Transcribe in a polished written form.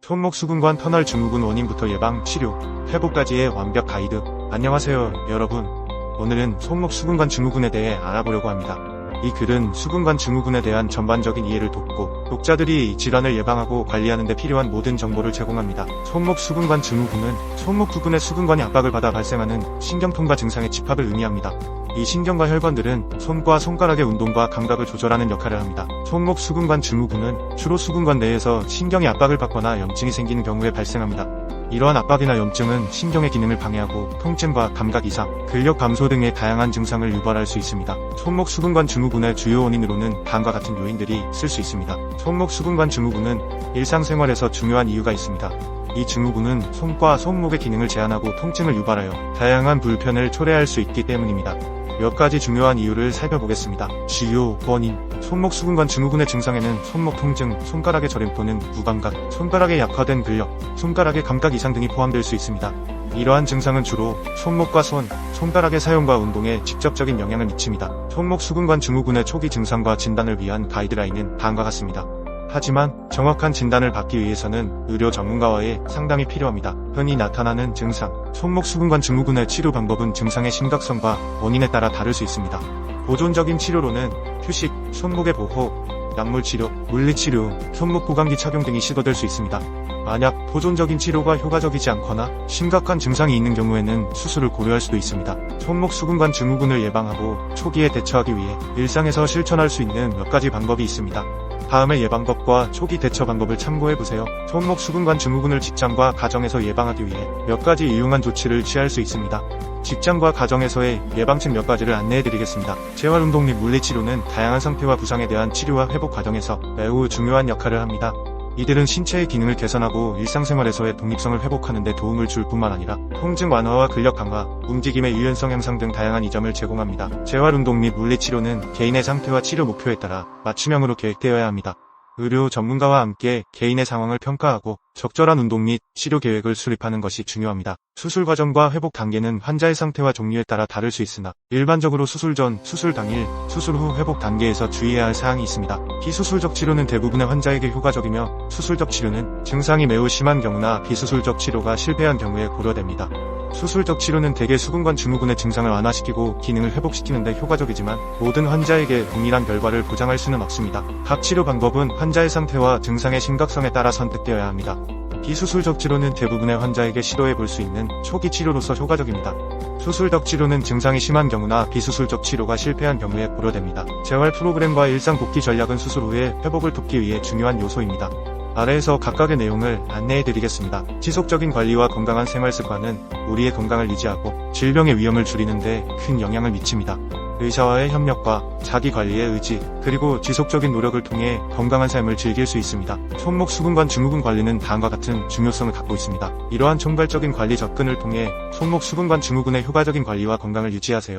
손목 수근관 터널 증후군 원인부터 예방, 치료, 회복까지의 완벽 가이드. 안녕하세요, 여러분. 오늘은 손목 수근관 증후군에 대해 알아보려고 합니다. 이 글은 수근관 증후군에 대한 전반적인 이해를 돕고 독자들이 이 질환을 예방하고 관리하는 데 필요한 모든 정보를 제공합니다. 손목 수근관 증후군은 손목 부근의 수근관이 압박을 받아 발생하는 신경통과 증상의 집합을 의미합니다. 이 신경과 혈관들은 손과 손가락의 운동과 감각을 조절하는 역할을 합니다. 손목 수근관 증후군은 주로 수근관 내에서 신경이 압박을 받거나 염증이 생기는 경우에 발생합니다. 이러한 압박이나 염증은 신경의 기능을 방해하고 통증과 감각 이상, 근력 감소 등의 다양한 증상을 유발할 수 있습니다. 손목 수근관 증후군의 주요 원인으로는 다음과 같은 요인들이 있을 수 있습니다. 손목 수근관 증후군은 일상생활에서 중요한 이유가 있습니다. 이 증후군은 손과 손목의 기능을 제한하고 통증을 유발하여 다양한 불편을 초래할 수 있기 때문입니다. 몇 가지 중요한 이유를 살펴보겠습니다. 주요 원인. 손목 수근관 증후군의 증상에는 손목 통증, 손가락의 저림 또는 무감각, 손가락의 약화된 근력, 손가락의 감각 이상 등이 포함될 수 있습니다. 이러한 증상은 주로 손목과 손가락의 사용과 운동에 직접적인 영향을 미칩니다. 손목 수근관 증후군의 초기 증상과 진단을 위한 가이드라인은 다음과 같습니다. 하지만 정확한 진단을 받기 위해서는 의료 전문가와의 상담이 필요합니다. 흔히 나타나는 증상. 손목 수근관 증후군의 치료 방법은 증상의 심각성과 원인에 따라 다를 수 있습니다. 보존적인 치료로는 휴식, 손목의 보호, 약물치료, 물리치료, 손목 보강기 착용 등이 시도될 수 있습니다. 만약 보존적인 치료가 효과적이지 않거나 심각한 증상이 있는 경우에는 수술을 고려할 수도 있습니다. 손목 수근관 증후군을 예방하고 초기에 대처하기 위해 일상에서 실천할 수 있는 몇 가지 방법이 있습니다. 다음의 예방법과 초기 대처 방법을 참고해보세요. 손목 수근관 증후군을 직장과 가정에서 예방하기 위해 몇 가지 유용한 조치를 취할 수 있습니다. 직장과 가정에서의 예방책 몇 가지를 안내해드리겠습니다. 재활운동 및 물리치료는 다양한 상태와 부상에 대한 치료와 회복 과정에서 매우 중요한 역할을 합니다. 이들은 신체의 기능을 개선하고 일상생활에서의 독립성을 회복하는 데 도움을 줄 뿐만 아니라 통증 완화와 근력 강화, 움직임의 유연성 향상 등 다양한 이점을 제공합니다. 재활운동 및 물리치료는 개인의 상태와 치료 목표에 따라 맞춤형으로 계획되어야 합니다. 의료 전문가와 함께 개인의 상황을 평가하고 적절한 운동 및 치료 계획을 수립하는 것이 중요합니다. 수술 과정과 회복 단계는 환자의 상태와 종류에 따라 다를 수 있으나 일반적으로 수술 전, 수술 당일, 수술 후 회복 단계에서 주의해야 할 사항이 있습니다. 비수술적 치료는 대부분의 환자에게 효과적이며 수술적 치료는 증상이 매우 심한 경우나 비수술적 치료가 실패한 경우에 고려됩니다. 수술적 치료는 대개 수근관 증후군의 증상을 완화시키고 기능을 회복시키는 데 효과적이지만 모든 환자에게 동일한 결과를 보장할 수는 없습니다. 각 치료 방법은 환자의 상태와 증상의 심각성에 따라 선택되어야 합니다. 비수술적 치료는 대부분의 환자에게 시도해 볼 수 있는 초기 치료로서 효과적입니다. 수술적 치료는 증상이 심한 경우나 비수술적 치료가 실패한 경우에 고려됩니다. 재활 프로그램과 일상 복귀 전략은 수술 후에 회복을 돕기 위해 중요한 요소입니다. 아래에서 각각의 내용을 안내해드리겠습니다. 지속적인 관리와 건강한 생활습관은 우리의 건강을 유지하고 질병의 위험을 줄이는 데 큰 영향을 미칩니다. 의사와의 협력과 자기관리의 의지, 그리고 지속적인 노력을 통해 건강한 삶을 즐길 수 있습니다. 손목 수근관 증후군 관리는 다음과 같은 중요성을 갖고 있습니다. 이러한 총괄적인 관리 접근을 통해 손목 수근관 증후군의 효과적인 관리와 건강을 유지하세요.